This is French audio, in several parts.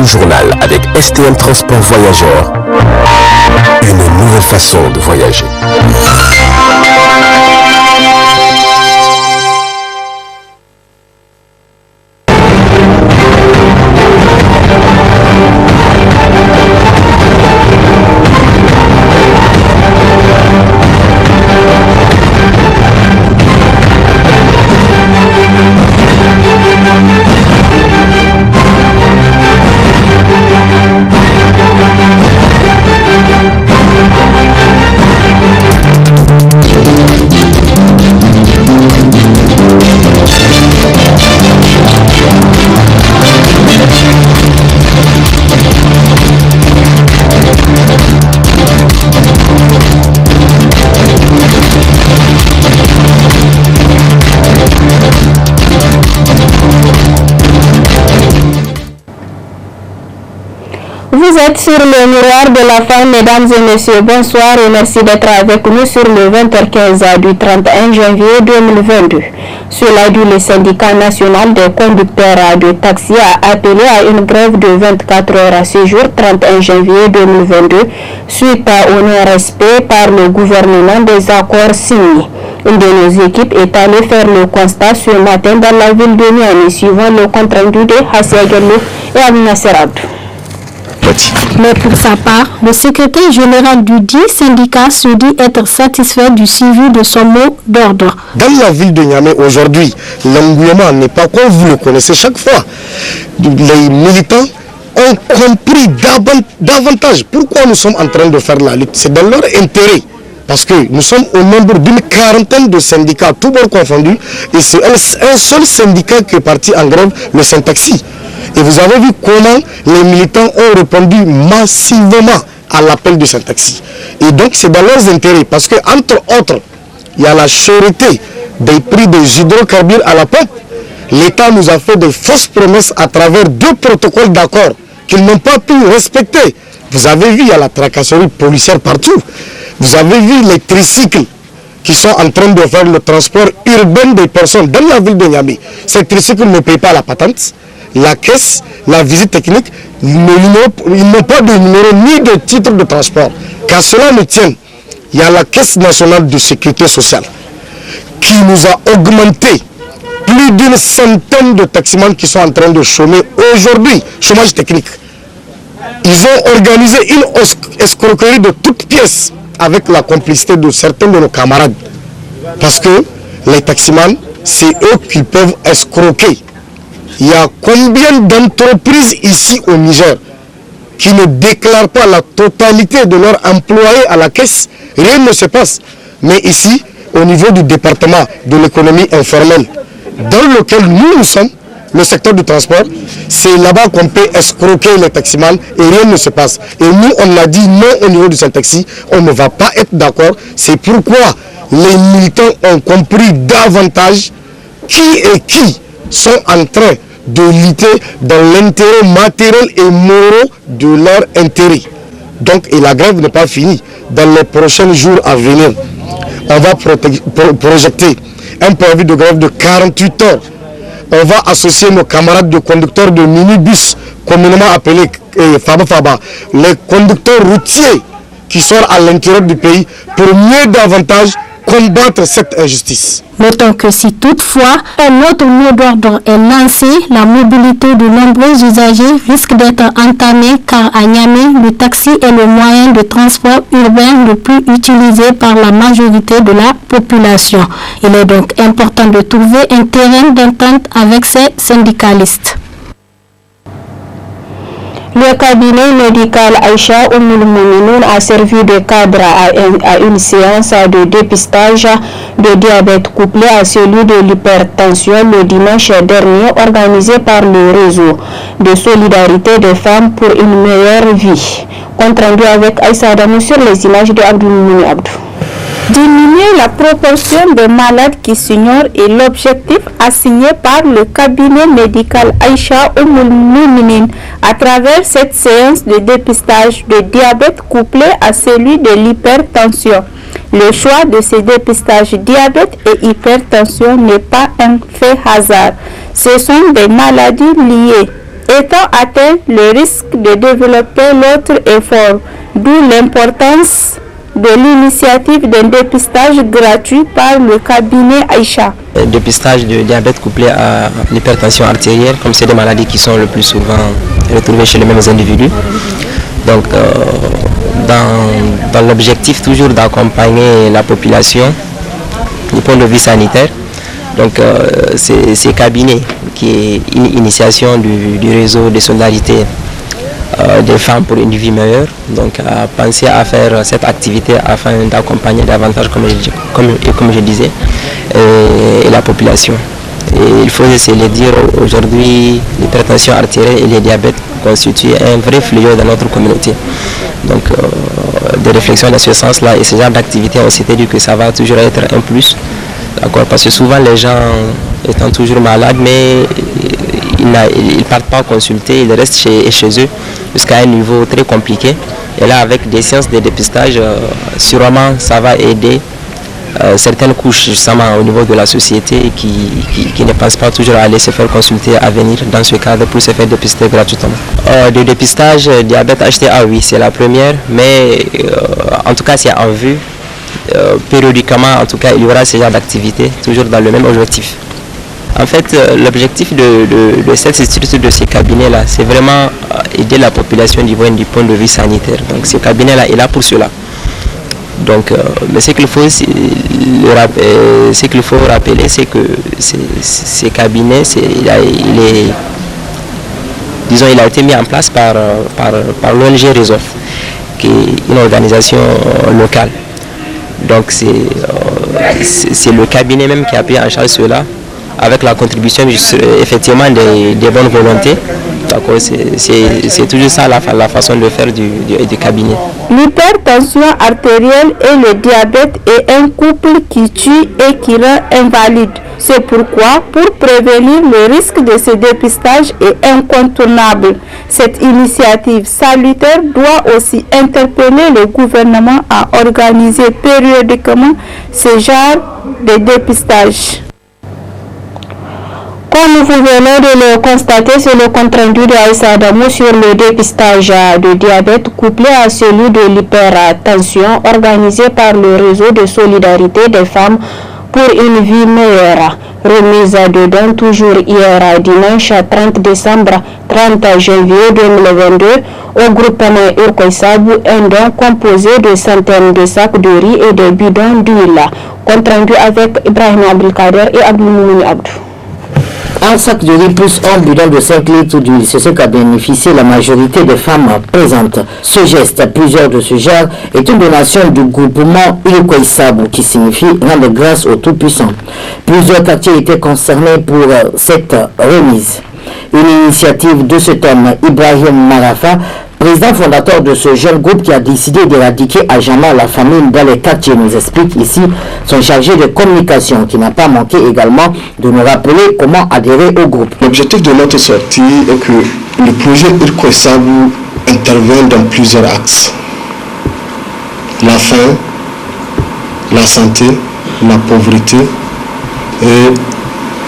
le journal avec STM Transport Voyageurs. Une nouvelle façon de voyager. Vous êtes sur le miroir de la fin, mesdames et messieurs. Bonsoir et merci d'être avec nous sur le 20h15 du 31 janvier 2022. Cela dit, le syndicat national des conducteurs de taxi a appelé à une grève de 24 heures à ce jour, 31 janvier 2022, suite au non-respect par le gouvernement des accords signés. Une de nos équipes est allée faire le constat ce matin dans la ville de Niamey, suivant le compte rendu de Hassia Gallo et Amina Serabdou. Mais pour sa part, le secrétaire général du dit syndicat se dit être satisfait du suivi de son mot d'ordre. Dans la ville de Niamey aujourd'hui, l'engouement n'est pas comme vous le connaissez chaque fois. Les militants ont compris davantage pourquoi nous sommes en train de faire la lutte. C'est dans leur intérêt. Parce que nous sommes au nombre d'une quarantaine de syndicats, tous bords confondus, et c'est un seul syndicat qui est parti en grève, le Syntaxi. Et vous avez vu comment les militants ont répondu massivement à l'appel du Syntaxi. Et donc c'est dans leurs intérêts, parce que entre autres, il y a la cherté des prix des hydrocarbures à la pompe. L'État nous a fait de fausses promesses à travers 2 protocoles d'accord qu'ils n'ont pas pu respecter. Vous avez vu, il y a la tracasserie policière partout. Vous avez vu les tricycles qui sont en train de faire le transport urbain des personnes dans la ville de Niamey. Ces tricycles ne payent pas la patente, la caisse, la visite technique. Ils n'ont pas de numéro ni de titre de transport. Qu'à cela ne tienne, il y a la Caisse nationale de sécurité sociale qui nous a augmenté plus d'une centaine de taximans qui sont en train de chômer aujourd'hui, chômage technique. Ils ont organisé une escroquerie de toutes pièces avec la complicité de certains de nos camarades. Parce que les taximans, c'est eux qui peuvent escroquer. Il y a combien d'entreprises ici au Niger qui ne déclarent pas la totalité de leurs employés à la caisse? Rien ne se passe. Mais ici, au niveau du département de l'économie informelle, dans lequel nous sommes, le secteur du transport, c'est là-bas qu'on peut escroquer les taximans et rien ne se passe. Et nous, on a dit non au niveau du Syntaxi, on ne va pas être d'accord. C'est pourquoi les militants ont compris davantage qui sont en train de lutter dans l'intérêt matériel et moral de leur intérêt. Donc, et la grève n'est pas finie. Dans les prochains jours à venir, on va projeter un préavis de grève de 48 heures. On va associer nos camarades de conducteurs de minibus, communément appelés Faba, les conducteurs routiers qui sont à l'intérieur du pays pour mieux davantage combattre cette injustice. Notons que si toutefois un autre mot d'ordre est lancé, la mobilité de nombreux usagers risque d'être entamée car à Niamey, le taxi est le moyen de transport urbain le plus utilisé par la majorité de la population. Il est donc important de trouver un terrain d'entente avec ces syndicalistes. Le cabinet médical Aïcha Oumoul Mouminoun a servi de cadre à une séance de dépistage de diabète couplé à celui de l'hypertension le dimanche dernier organisé par le réseau de solidarité des femmes pour une meilleure vie. Compte rendu avec Aïssa Adamou sur les images de Abdoul Abdou. Diminuer la proportion de malades qui s'ignorent est l'objectif assigné par le cabinet médical Aïcha Oumoul Mouminin à travers cette séance de dépistage de diabète couplé à celui de l'hypertension. Le choix de ces dépistages diabète et hypertension n'est pas un fait hasard. Ce sont des maladies liées étant atteint, le risque de développer l'autre est fort, d'où l'importance de l'initiative d'un dépistage gratuit par le cabinet Aïcha. Le dépistage de diabète couplé à l'hypertension artérielle, comme c'est des maladies qui sont le plus souvent retrouvées chez les mêmes individus. Donc, dans l'objectif toujours d'accompagner la population du point de vue sanitaire, donc ces cabinets qui est une initiation du réseau de solidarité des femmes pour une vie meilleure, donc à penser à faire cette activité afin d'accompagner davantage, comme je disais, et la population. Et il faut se le dire, aujourd'hui, l'hypertension artérielle et le diabète constituent un vrai fléau dans notre communauté. Donc, des réflexions dans ce sens-là et ce genre d'activité, on s'était dit que ça va toujours être un plus. D'accord, parce que souvent les gens étant toujours malades, mais ils ne partent pas consulter, ils restent chez eux jusqu'à un niveau très compliqué. Et là, avec des séances de dépistage, sûrement ça va aider certaines couches justement au niveau de la société qui ne pensent pas toujours à aller se faire consulter à venir dans ce cadre pour se faire dépister gratuitement. De dépistage diabète HTA, oui, c'est la première, mais en tout cas c'est en vue. Périodiquement, en tout cas, il y aura ce genre d'activité, toujours dans le même objectif. En fait, l'objectif de cette structure, de ces cabinets-là, c'est vraiment aider la population du point de vue sanitaire. Donc, ce cabinet-là est là pour cela. Donc, mais ce qu'il faut rappeler, c'est que ces cabinets, il a été mis en place par l'ONG Réseau, qui est une organisation locale. Donc c'est le cabinet même qui a pris en charge cela, avec la contribution effectivement des bonnes volontés. C'est toujours ça la façon de faire du cabinet. L'hypertension artérielle et le diabète est un couple qui tue et qui rend invalide. C'est pourquoi, pour prévenir le risque de ce dépistage est incontournable. Cette initiative salutaire doit aussi interpeller le gouvernement à organiser périodiquement ce genre de dépistage. Comme vous venez de le constater, c'est le compte rendu de Aïssa Adamou sur le dépistage de diabète couplé à celui de l'hypertension organisé par le réseau de solidarité des femmes pour une vie meilleure. Remise de dons toujours hier dimanche 30 décembre 30 janvier 2022 au groupement Urkoïsabou, un don composé de centaines de sacs de riz et de bidons d'huile. Compte rendu avec Ibrahim Abdelkader et Abdelmouni Abdou. Un sac de riz plus un bidon de 5 litres d'huile, c'est ce qu'a bénéficié la majorité des femmes présentes. Ce geste, plusieurs de ce genre, est une donation du groupement Urkoïsabou qui signifie rendre grâce au Tout-Puissant. Plusieurs quartiers étaient concernés pour cette remise. Une initiative de cet homme, Ibrahim Marafa, président fondateur de ce jeune groupe qui a décidé d'éradiquer à jamais la famine dans les quartiers, nous explique ici son chargé de communication qui n'a pas manqué également de nous rappeler comment adhérer au groupe. L'objectif de notre sortie est que le projet Urkoïsabou intervient dans plusieurs axes. La faim, la santé, la pauvreté et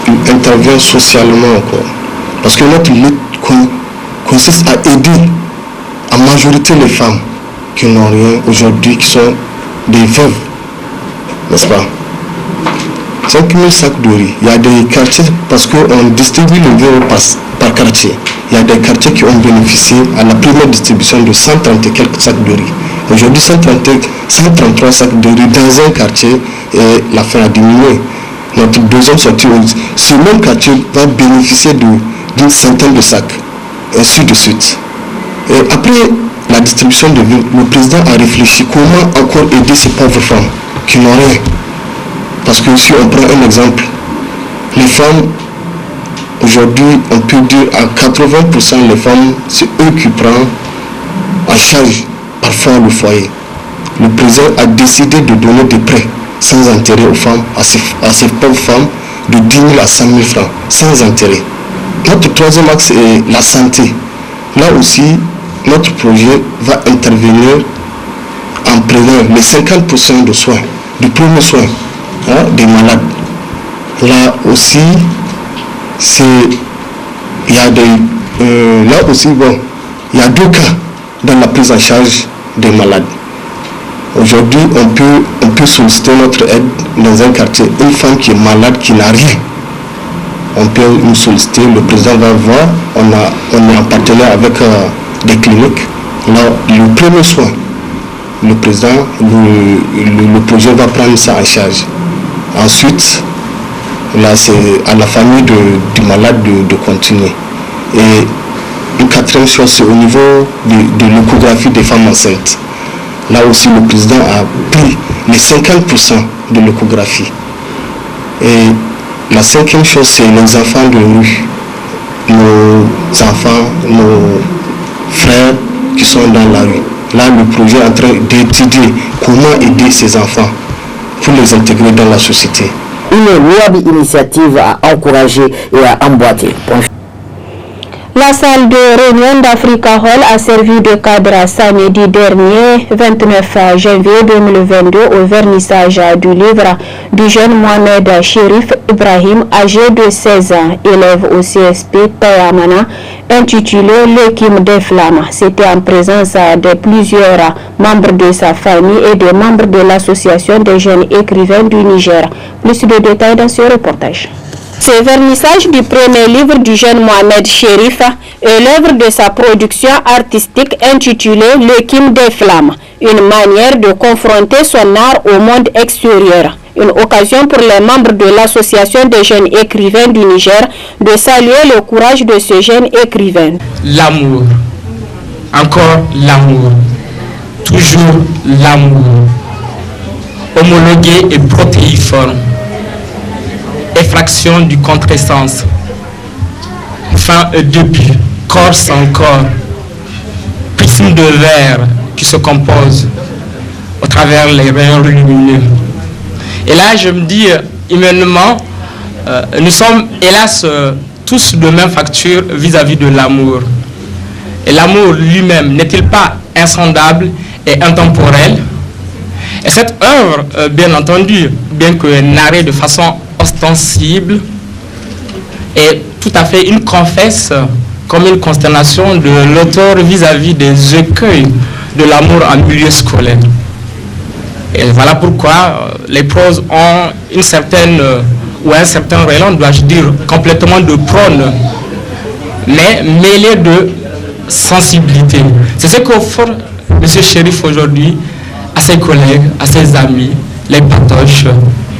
il intervient socialement encore. Parce que notre lutte consiste à aider en majorité les femmes qui n'ont rien aujourd'hui, qui sont des veuves, n'est-ce pas? 5 000 sacs de riz. Il y a des quartiers, parce qu'on distribue le riz par quartier. Il y a des quartiers qui ont bénéficié à la première distribution de 130 et quelques sacs de riz. Aujourd'hui, 133 sacs de riz dans un quartier et la faim a diminué. Notre deuxième sortie, ce même quartier va bénéficier d'une centaine de sacs, et ainsi de suite. Et après la distribution de riz, le président a réfléchi comment encore aider ces pauvres femmes qui n'ont rien. Parce que si on prend un exemple, les femmes, aujourd'hui, on peut dire à 80% les femmes, c'est eux qui prennent en charge parfois le foyer. Le président a décidé de donner des prêts sans intérêt aux femmes, à ces pauvres femmes, de 10 000 à 100 000 francs, sans intérêt. Notre troisième axe est la santé. Là aussi, notre projet va intervenir en prenant les 50% de soins, du premier soin des malades. Là aussi, il y a des Là aussi, bon, il y a 2 cas dans la prise en charge des malades. Aujourd'hui, on peut solliciter notre aide dans un quartier. Une femme qui est malade, qui n'a rien, on peut nous solliciter, le président va voir, on est en partenariat avec des cliniques. Là, le premier soin, le président, le projet va prendre ça en charge. Ensuite, là, c'est à la famille du malade de continuer. Et une 4e chose, c'est au niveau de l'échographie des femmes enceintes. Là aussi, le président a pris les 50% de l'échographie. Et la 5e chose, c'est les enfants de rue. Nos enfants, nos frères qui sont dans la rue. Là, le projet est en train d'étudier comment aider ces enfants pour les intégrer dans la société. Une louable initiative à encourager et à emboîter. La salle de réunion d'Africa Hall a servi de cadre samedi dernier, 29 janvier 2022, au vernissage du livre du jeune Mohamed Chérif Ibrahim, âgé de 16 ans, élève au CSP Tayamana, intitulé L'équime des flammes. C'était en présence de plusieurs membres de sa famille et des membres de l'association des jeunes écrivains du Niger. Plus de détails dans ce reportage. Ce vernissage du premier livre du jeune Mohamed Chérif est l'œuvre de sa production artistique intitulée L'équime des flammes, une manière de confronter son art au monde extérieur. Une occasion pour les membres de l'association des jeunes écrivains du Niger de saluer le courage de ce jeune écrivain. L'amour, encore l'amour, toujours l'amour, homologué et protéiforme. Effraction du contresens, fin et début, corps sans corps, prisme de verre qui se compose au travers les rayons lumineux. Et là, je me dis, humainement, nous sommes hélas tous de même facture vis-à-vis de l'amour. Et l'amour lui-même n'est-il pas insondable et intemporel? Et cette œuvre, bien entendu, bien que narrée de façon ostensible, est tout à fait une confesse comme une consternation de l'auteur vis-à-vis des écueils de l'amour en milieu scolaire. Et voilà pourquoi les proses ont une certaine ou un certain élan, dois-je dire, complètement de prône, mais mêlé de sensibilité. C'est ce qu'offre M. Chérif aujourd'hui à ses collègues, à ses amis, les patoches,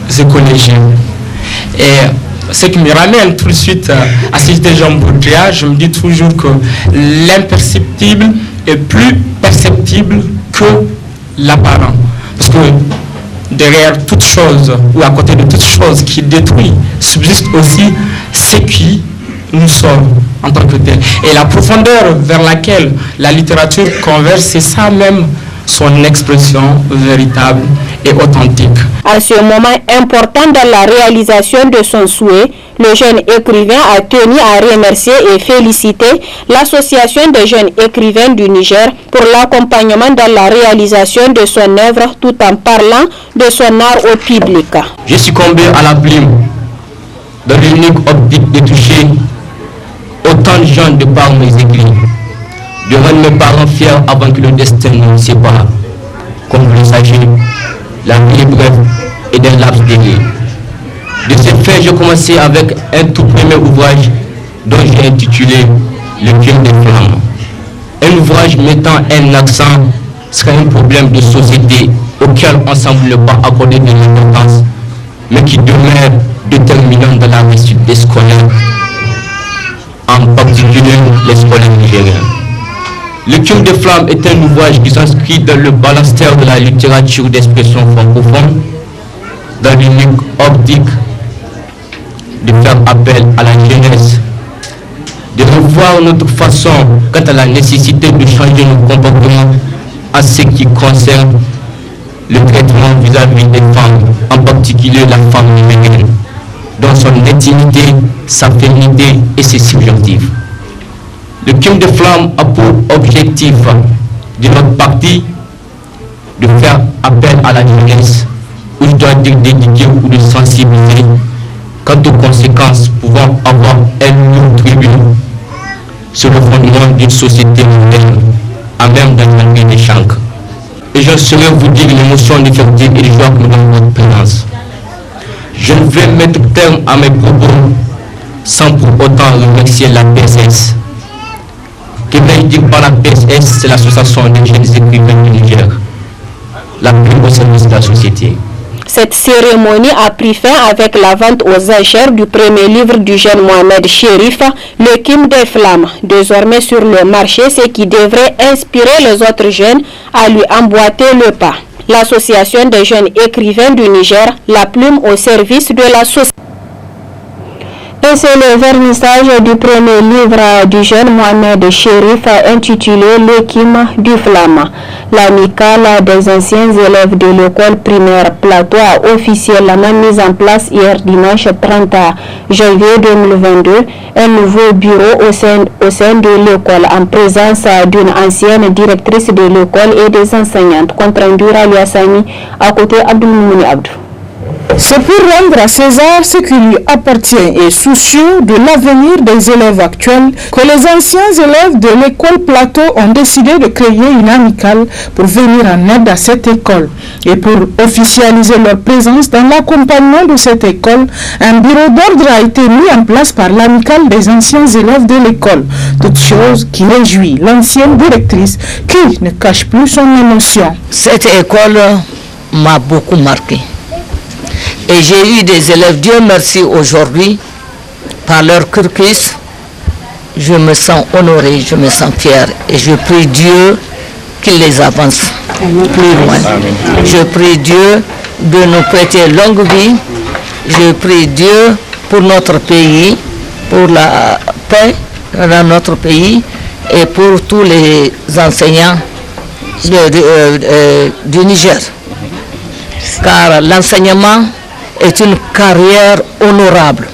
ses collégiens. Et ce qui me ramène tout de suite à citer Jean Baudrillard, je me dis toujours que l'imperceptible est plus perceptible que l'apparent. Parce que derrière toute chose, ou à côté de toute chose qui détruit, subsiste aussi ce qui nous sommes en tant que tel. Et la profondeur vers laquelle la littérature converge, c'est ça même son expression véritable et authentique. À ce moment important dans la réalisation de son souhait, le jeune écrivain a tenu à remercier et féliciter l'Association des jeunes écrivains du Niger pour l'accompagnement dans la réalisation de son œuvre tout en parlant de son art au public. J'ai succombé à la plume dans l'unique optique de toucher autant de gens de par mes écrits, de rendre mes parents fiers avant que le destin nous sépare. Comme vous le savez, la vie est brève et d'un laps dernier. De ce fait, j'ai commencé avec un tout premier ouvrage dont j'ai intitulé L'équime des flammes. Un ouvrage mettant un accent sur un problème de société auquel on ne semble pas accorder de l'importance, mais qui demeure déterminant dans la réussite des scolaires, en particulier les scolaires nigériens. L'équime des flammes est un ouvrage qui s'inscrit dans le balustrade de la littérature d'expression francophone, dans l'unique optique de faire appel à la jeunesse, de revoir notre façon quant à la nécessité de changer nos comportements à ce qui concerne le traitement vis-à-vis des femmes, en particulier la femme nigérienne, dans son intimité, sa féminité et ses subjectifs. L'équime des flammes a pour objectif de notre partie de faire appel à la jeunesse, ou je dois dire d'éduquer ou de sensibiliser quant aux conséquences pouvant avoir un lourd tribut sur le fondement d'une société moderne, à même d'animer des chancres. Et je saurais vous dire l'émotion de fierté et de joie que me donne votre présence. Je ne vais mettre terme à mes propos sans pour autant remercier la PSS. Qui veut dire par la PSS, c'est l'association des jeunes écrivains du Niger, la plus au service de la société. Cette cérémonie a pris fin avec la vente aux enchères du premier livre du jeune Mohamed Chérif, Le Kim des Flammes, désormais sur le marché, ce qui devrait inspirer les autres jeunes à lui emboîter le pas. L'association des jeunes écrivains du Niger, la plume au service de la société. Et c'est le vernissage du premier livre du jeune Mohamed Chérif intitulé Le Kim du Flamme. L'amicale des anciens élèves de l'école primaire Plateau a officiellement mis en place hier dimanche 30 janvier 2022 un nouveau bureau au sein de l'école en présence d'une ancienne directrice de l'école et des enseignantes. Compte rendu Rali Assami à côté Abdoulmouni Abdou. C'est pour rendre à César ce qui lui appartient et soucieux de l'avenir des élèves actuels que les anciens élèves de l'école Plateau ont décidé de créer une amicale pour venir en aide à cette école. Et pour officialiser leur présence dans l'accompagnement de cette école, un bureau d'ordre a été mis en place par l'amicale des anciens élèves de l'école. Toute chose qui réjouit l'ancienne directrice qui ne cache plus son émotion. Cette école m'a beaucoup marqué. Et j'ai eu des élèves, Dieu merci, aujourd'hui, par leur cursus, je me sens honoré, je me sens fier. Et je prie Dieu qu'il les avance plus loin. Je prie Dieu de nous prêter longue vie. Je prie Dieu pour notre pays, pour la paix dans notre pays et pour tous les enseignants du Niger. Car l'enseignement est une carrière honorable,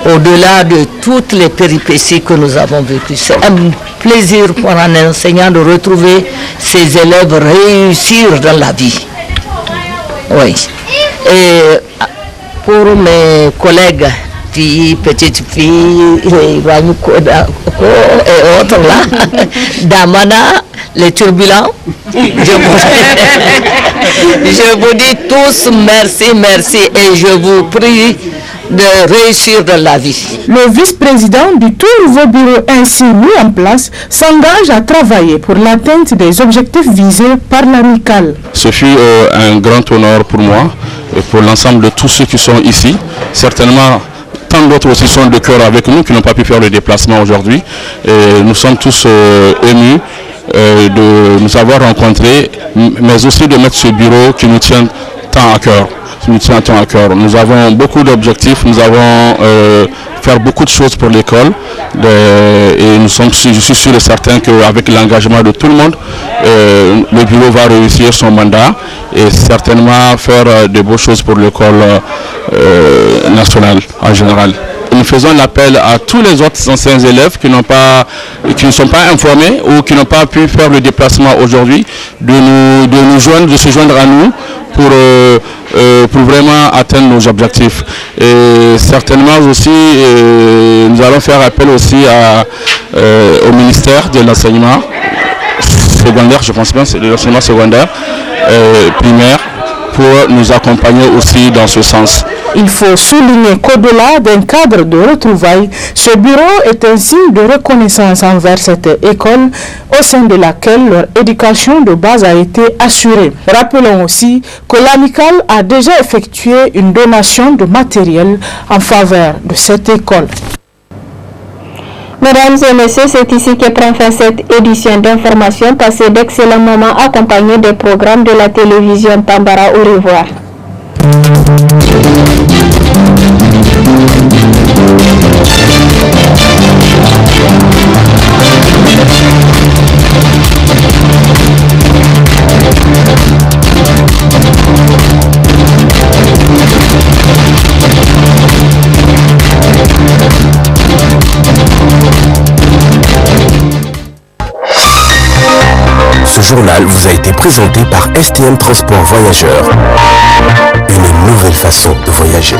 au-delà de toutes les péripéties que nous avons vécues. C'est un plaisir pour un enseignant de retrouver ses élèves réussir dans la vie. Oui. Et pour mes collègues, filles, petites filles, et autres là, Damana, les turbulents, je vous dis tous merci et je vous prie de réussir dans la vie. Le vice-président du tout nouveau bureau ainsi mis en place s'engage à travailler pour l'atteinte des objectifs visés par l'amicale. Ce fut un grand honneur pour moi et pour l'ensemble de tous ceux qui sont ici. Certainement, tant d'autres aussi sont de cœur avec nous qui n'ont pas pu faire le déplacement aujourd'hui. Et nous sommes tous émus de nous avoir rencontrés, mais aussi de mettre ce bureau qui nous tient tant à cœur. Nous avons beaucoup d'objectifs, nous avons faire beaucoup de choses pour l'école et je suis sûr et certain qu'avec l'engagement de tout le monde, le bureau va réussir son mandat et certainement faire de beaux choses pour l'école nationale en général. Nous faisons l'appel à tous les autres anciens élèves qui ne sont pas informés ou qui n'ont pas pu faire le déplacement aujourd'hui de se joindre à nous pour vraiment atteindre nos objectifs. Et certainement aussi, nous allons faire appel aussi au ministère de l'enseignement secondaire, je pense bien, c'est de l'enseignement secondaire, primaire, pour nous accompagner aussi dans ce sens. Il faut souligner qu'au-delà d'un cadre de retrouvailles, ce bureau est un signe de reconnaissance envers cette école au sein de laquelle leur éducation de base a été assurée. Rappelons aussi que l'amicale a déjà effectué une donation de matériel en faveur de cette école. Mesdames et messieurs, c'est ici que prend fin cette édition d'information. Passez d'excellents moments accompagnés des programmes de la télévision Tambara. Au revoir. Ce journal vous a été présenté par STM Transport Voyageurs. Une nouvelle façon de voyager.